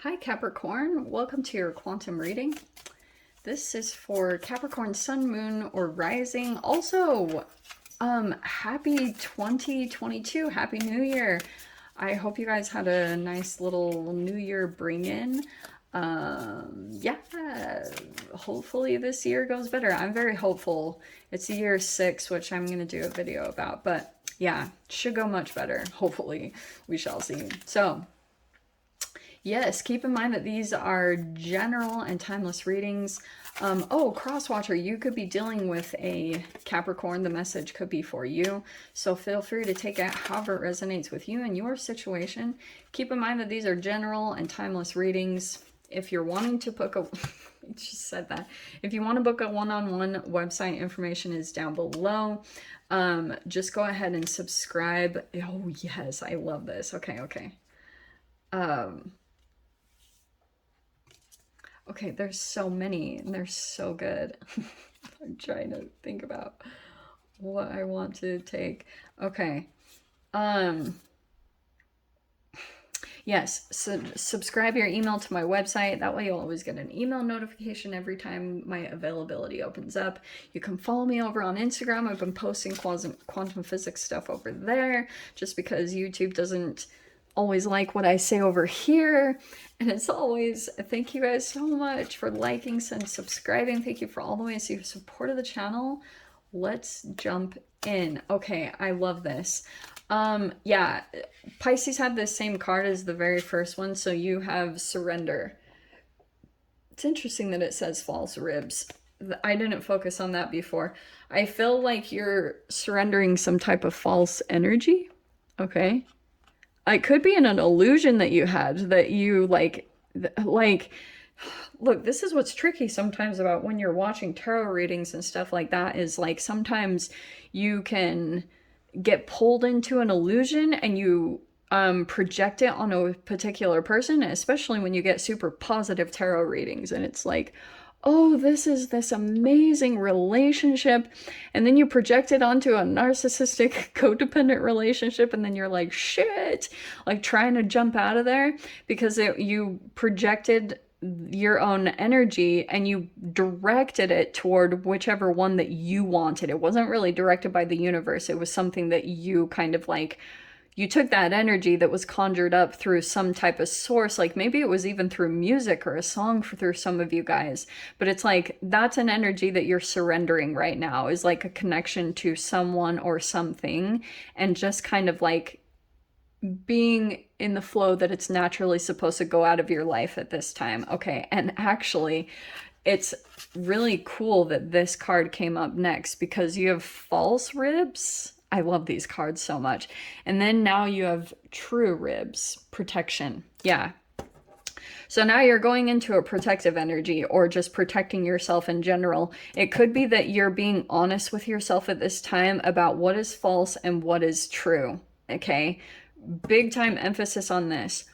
Hi Capricorn, welcome to your quantum reading. This is for Capricorn Sun, Moon, or Rising. Also, happy 2022, Happy New Year. I hope you guys had a nice little New Year bring-in. Yeah, hopefully this year goes better. I'm very hopeful. It's year 6, which I'm going to do a video about, but yeah, should go much better. Hopefully, we shall see. So, yes, keep in mind that these are general and timeless readings. Oh, Crosswatcher, you could be dealing with a Capricorn. The message could be for you. So feel free to take it however it resonates with you and your situation. Keep in mind that these are general and timeless readings. If you're wanting to book a... I just said that. If you want to book a one-on-one, website information is down below. Just go ahead and subscribe. Oh, yes, I love this. Okay. Okay, there's so many and they're so good. I'm trying to think about what I want to take. Okay. Yes, so subscribe your email to my website. That way you'll always get an email notification every time my availability opens up. You can follow me over on Instagram. I've been posting quantum physics stuff over there just because YouTube doesn't always like what I say over here. And it's always, thank you guys so much for liking and subscribing. Thank you for all the ways you've supported the channel. Let's jump in. Okay, I love this. Yeah, Pisces had the same card as the very first one, so you have surrender. It's interesting that it says false ribs. I didn't focus on that before. I feel like you're surrendering some type of false energy. Okay. It could be an illusion that you had, that you like, look, this is what's tricky sometimes about when you're watching tarot readings and stuff like that, is like sometimes you can get pulled into an illusion and you project it on a particular person, especially when you get super positive tarot readings and it's like, oh, this is this amazing relationship, and then you project it onto a narcissistic codependent relationship, and then you're like, shit, like trying to jump out of there because you projected your own energy and you directed it toward whichever one that you wanted. It wasn't really directed by the universe. It was something that you kind of like, you took that energy that was conjured up through some type of source, like maybe it was even through music or a song through some of you guys, but it's like that's an energy that you're surrendering right now, is like a connection to someone or something, and just kind of like being in the flow that it's naturally supposed to go out of your life at this time. Okay, and actually it's really cool that this card came up next because you have false ribs. I love these cards so much. And then now you have true ribs, protection. Yeah. So now you're going into a protective energy, or just protecting yourself in general. It could be that you're being honest with yourself at this time about what is false and what is true. Okay. Big time emphasis on this.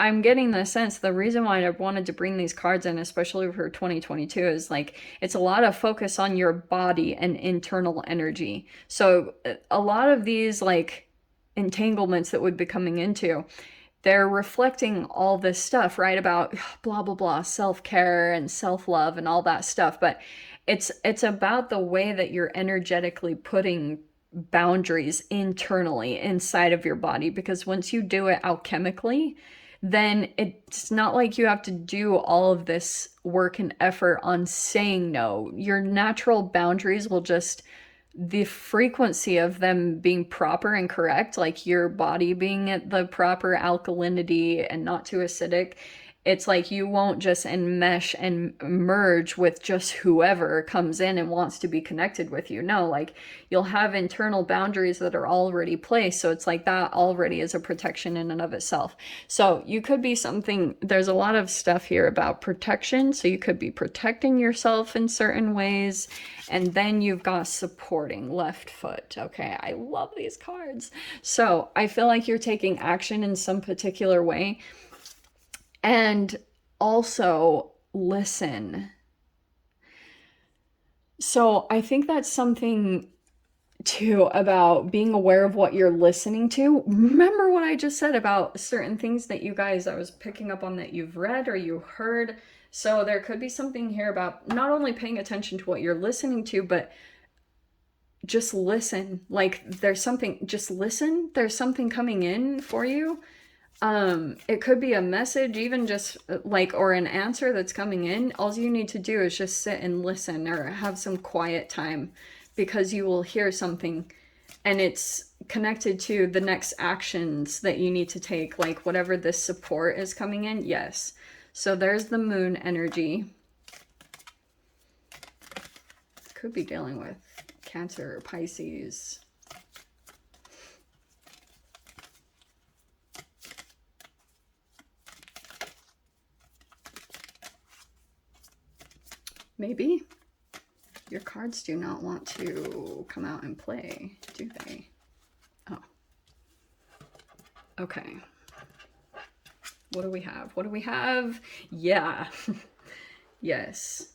I'm getting the sense, the reason why I wanted to bring these cards in, especially for 2022, is like it's a lot of focus on your body and internal energy. So a lot of these like entanglements that we'd be coming into, they're reflecting all this stuff, right? About blah, blah, blah, self-care and self-love and all that stuff. But it's about the way that you're energetically putting boundaries internally inside of your body, because once you do it alchemically, then it's not like you have to do all of this work and effort on saying no. Your natural boundaries will just, the frequency of them being proper and correct, like your body being at the proper alkalinity and not too acidic, it's like you won't just enmesh and merge with just whoever comes in and wants to be connected with you. No, like you'll have internal boundaries that are already placed. So it's like that already is a protection in and of itself. So you could be something, there's a lot of stuff here about protection. So you could be protecting yourself in certain ways. And then you've got supporting, left foot. Okay, I love these cards. So I feel like you're taking action in some particular way. And also listen. So I think that's something too about being aware of what you're listening to. Remember what I just said about certain things that you guys, I was picking up on that you've read or you heard. So there could be something here about not only paying attention to what you're listening to, but just listen. Like there's something, just listen. There's something coming in for you. It could be a message, even just like, or an answer that's coming in. All you need to do is just sit and listen or have some quiet time, because you will hear something and it's connected to the next actions that you need to take, like whatever this support is coming in. Yes. So there's the moon energy. Could be dealing with Cancer or Pisces. Maybe your cards do not want to come out and play, do they? Oh. Okay. What do we have? What do we have? Yeah. Yes.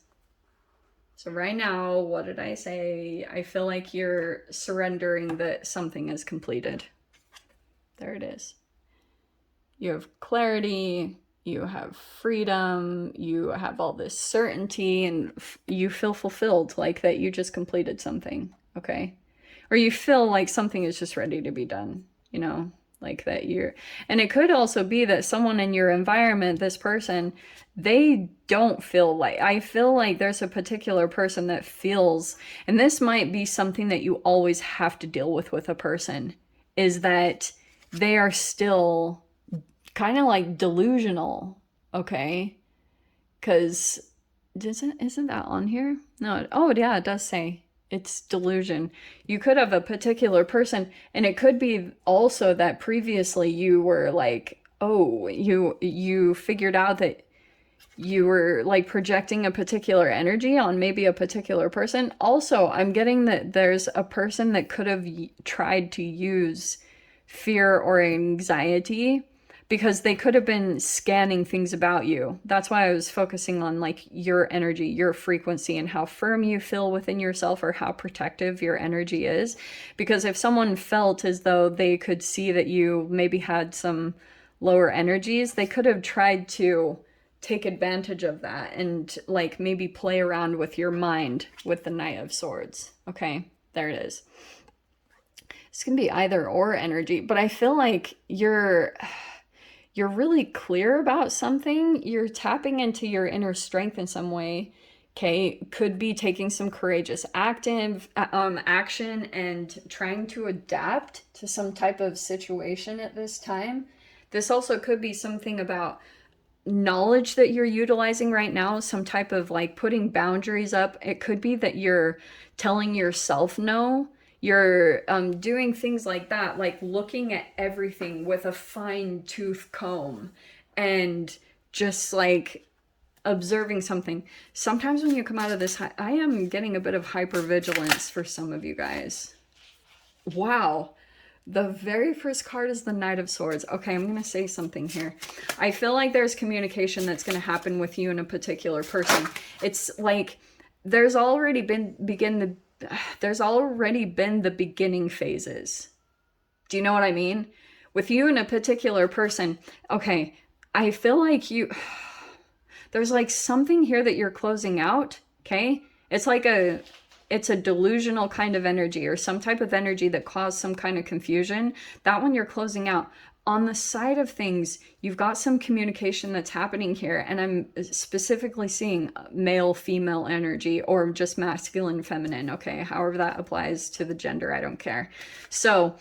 So right now, what did I say? I feel like you're surrendering that something is completed. There it is. You have clarity, you have freedom, you have all this certainty, and you feel fulfilled, like that you just completed something, okay? Or you feel like something is just ready to be done, you know? Like that you're, and it could also be that someone in your environment, this person, they don't feel like, I feel like there's a particular person that feels, and this might be something that you always have to deal with a person, is that they are still kind of like delusional, okay? Because isn't that on here? No, oh yeah, it does say it's delusion. You could have a particular person, and it could be also that previously you were like, oh, you figured out that you were like projecting a particular energy on maybe a particular person. Also, I'm getting that there's a person that could have tried to use fear or anxiety, because they could have been scanning things about you. That's why I was focusing on like your energy, your frequency, and how firm you feel within yourself, or how protective your energy is. Because if someone felt as though they could see that you maybe had some lower energies, they could have tried to take advantage of that and like maybe play around with your mind with the Knight of Swords. Okay, there it is. It's gonna be either or energy, but I feel like you're really clear about something. You're tapping into your inner strength in some way. Okay, could be taking some courageous action and trying to adapt to some type of situation at this time. This also could be something about knowledge that you're utilizing right now, some type of like putting boundaries up. It could be that you're telling yourself no. You're doing things like that, like looking at everything with a fine-tooth comb and just like observing something. Sometimes when you come out of this, I am getting a bit of hypervigilance for some of you guys. Wow. The very first card is the Knight of Swords. Okay, I'm going to say something here. I feel like there's communication that's going to happen with you and a particular person. It's like there's already been the beginning phases. Do you know what I mean? With you and a particular person, okay, I feel like there's like something here that you're closing out, okay? It's a delusional kind of energy, or some type of energy that caused some kind of confusion. That one you're closing out. On the side of things, you've got some communication that's happening here, and I'm specifically seeing male, female energy, or just masculine, feminine, okay? However that applies to the gender, I don't care. So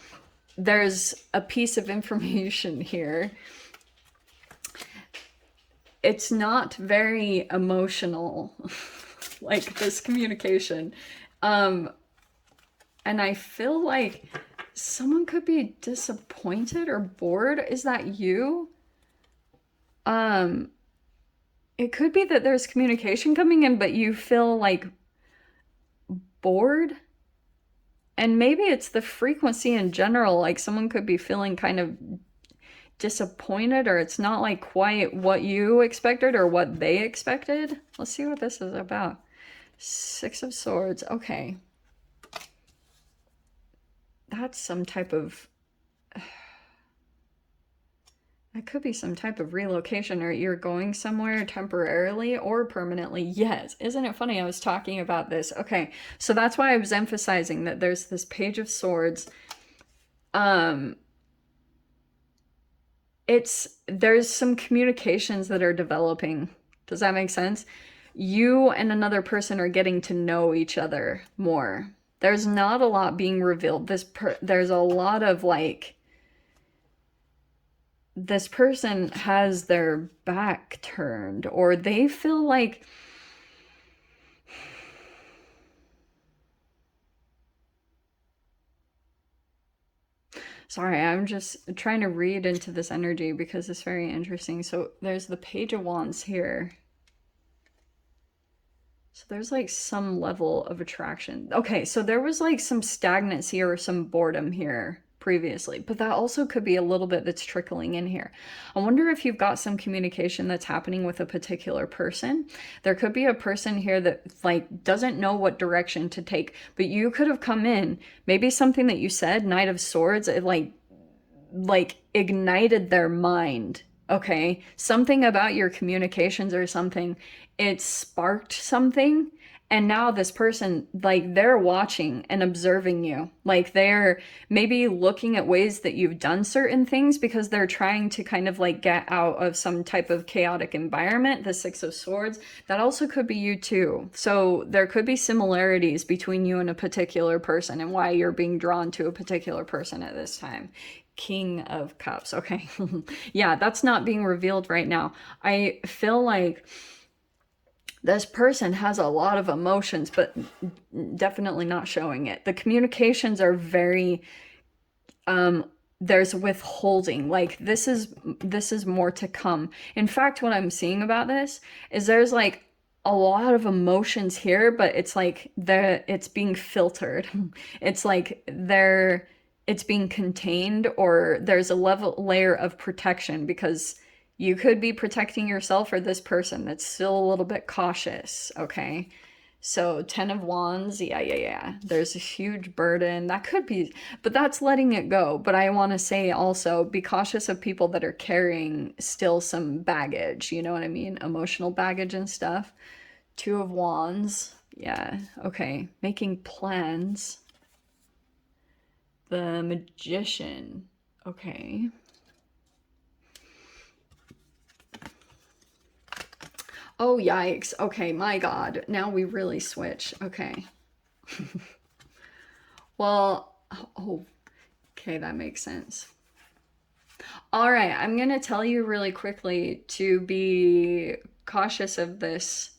there's a piece of information here. It's not very emotional, like this communication. And I feel like someone could be disappointed or bored. Is that you? It could be that there's communication coming in, but you feel like bored. And maybe it's the frequency in general. Like someone could be feeling kind of disappointed, or it's not like quite what you expected or what they expected. Let's see what this is about. Six of Swords. Okay. that's some type of, that could be some type of relocation, or you're going somewhere temporarily or permanently. Yes. Isn't it funny? I was talking about this. Okay. So that's why I was emphasizing that there's this Page of Swords. There's some communications that are developing. Does that make sense? You and another person are getting to know each other more. There's not a lot being revealed. There's a lot of like, this person has their back turned, or they feel like, sorry, I'm just trying to read into this energy because it's very interesting. So there's the Page of Wands here. So there's like some level of attraction. Okay, so there was like some stagnancy or some boredom here previously, but that also could be a little bit that's trickling in here. I wonder if you've got some communication that's happening with a particular person. There could be a person here that like doesn't know what direction to take, but you could have come in, maybe something that you said, Knight of Swords, it like ignited their mind. Okay, something about your communications or something, it sparked something, and now this person, like, they're watching and observing you, like they're maybe looking at ways that you've done certain things because they're trying to kind of like get out of some type of chaotic environment. The Six of Swords, that also could be you too. So there could be similarities between you and a particular person and why you're being drawn to a particular person at this time. King of Cups. Okay. Yeah, that's not being revealed right now. I feel like this person has a lot of emotions, but definitely not showing it. The communications are very, there's withholding. Like this is more to come. In fact, what I'm seeing about this is there's like a lot of emotions here, but it's like it's being filtered. It's like it's being contained, or there's a layer of protection because you could be protecting yourself or this person that's still a little bit cautious, okay? So 10 of Wands, yeah. There's a huge burden. That could be, but that's letting it go. But I want to say also, be cautious of people that are carrying still some baggage, you know what I mean? Emotional baggage and stuff. 2 of Wands, yeah, okay. Making plans. The Magician, okay. Oh, yikes. Okay, my God. Now we really switch. Okay. Well, oh, okay, that makes sense. All right, I'm going to tell you really quickly to be cautious of this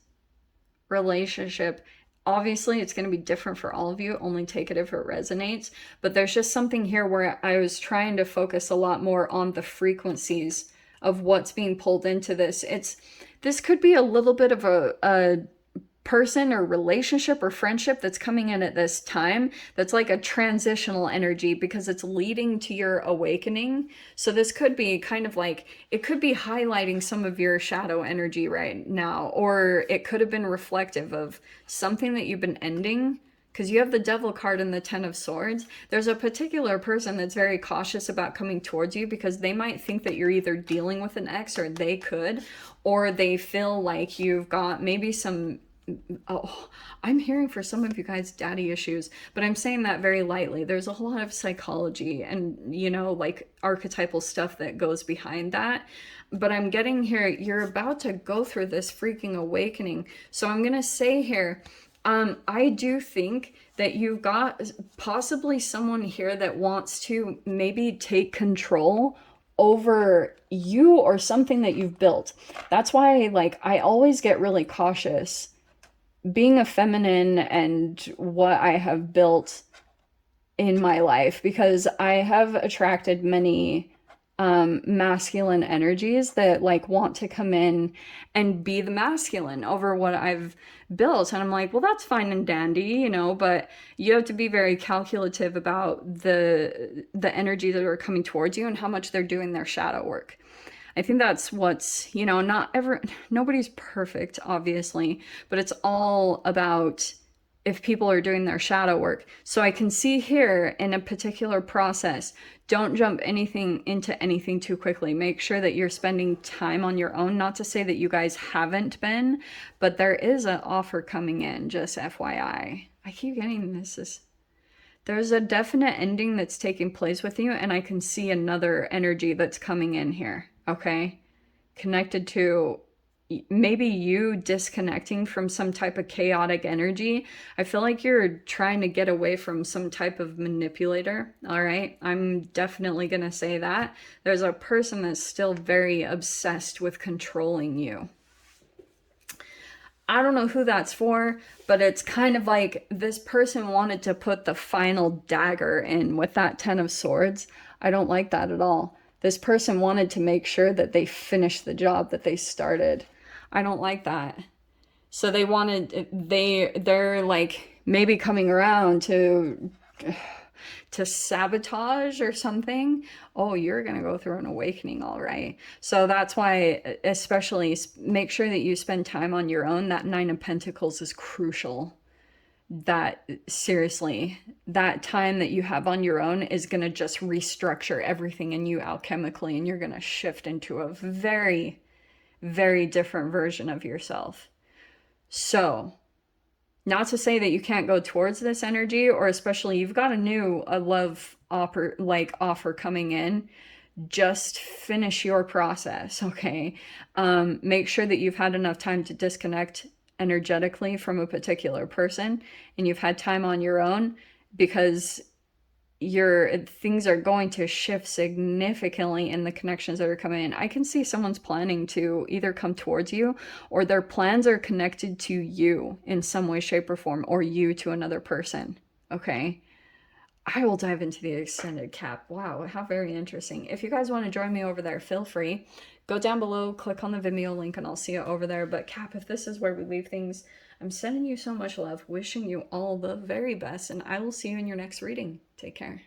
relationship. Obviously, it's going to be different for all of you. Only take it if it resonates. But there's just something here where I was trying to focus a lot more on the frequencies of what's being pulled into this. This could be a little bit of a person or relationship or friendship that's coming in at this time that's like a transitional energy because it's leading to your awakening. So this could be kind of like, it could be highlighting some of your shadow energy right now, or it could have been reflective of something that you've been ending. Because you have the Devil card and the 10 of Swords. There's a particular person that's very cautious about coming towards you because they might think that you're either dealing with an ex, or they could, or they feel like you've got maybe some, oh, I'm hearing for some of you guys daddy issues, but I'm saying that very lightly. There's a whole lot of psychology and, you know, like archetypal stuff that goes behind that. But I'm getting here, you're about to go through this freaking awakening. So I'm going to say here, I do think that you've got possibly someone here that wants to maybe take control over you or something that you've built. That's why, like, I always get really cautious being a feminine and what I have built in my life, because I have attracted many masculine energies that like want to come in and be the masculine over what I've built. And I'm like, well, that's fine and dandy, you know, but you have to be very calculative about the energy that are coming towards you and how much they're doing their shadow work. I think that's what's, you know, nobody's perfect, obviously, but it's all about if people are doing their shadow work. So I can see here in a particular process, don't jump into anything too quickly. Make sure that you're spending time on your own. Not to say that you guys haven't been, but there is an offer coming in, just FYI. I keep getting this. There's a definite ending that's taking place with you, and I can see another energy that's coming in here, okay? Connected to maybe you disconnecting from some type of chaotic energy. I feel like you're trying to get away from some type of manipulator, all right? I'm definitely gonna say that. There's a person that's still very obsessed with controlling you. I don't know who that's for, but it's kind of like this person wanted to put the final dagger in with that 10 of Swords. I don't like that at all. This person wanted to make sure that they finished the job that they started. I don't like that. So they're like maybe coming around to sabotage or something. Oh, you're going to go through an awakening, all right. So that's why, especially, make sure that you spend time on your own. That Nine of Pentacles is crucial. That, seriously, that time that you have on your own is going to just restructure everything in you alchemically, and you're going to shift into a very, very different version of yourself. So, not to say that you can't go towards this energy, or especially you've got a love offer coming in. Just finish your process, okay? Make sure that you've had enough time to disconnect energetically from a particular person, and you've had time on your own, because things are going to shift significantly in the connections that are coming in. I can see someone's planning to either come towards you, or their plans are connected to you in some way, shape, or form, or you to another person, okay? I will dive into the extended cap. Wow, how very interesting. If you guys want to join me over there, feel free. Go down below, click on the Vimeo link, and I'll see you over there. But Cap, if this is where we leave things, I'm sending you so much love, wishing you all the very best, and I will see you in your next reading. Take care.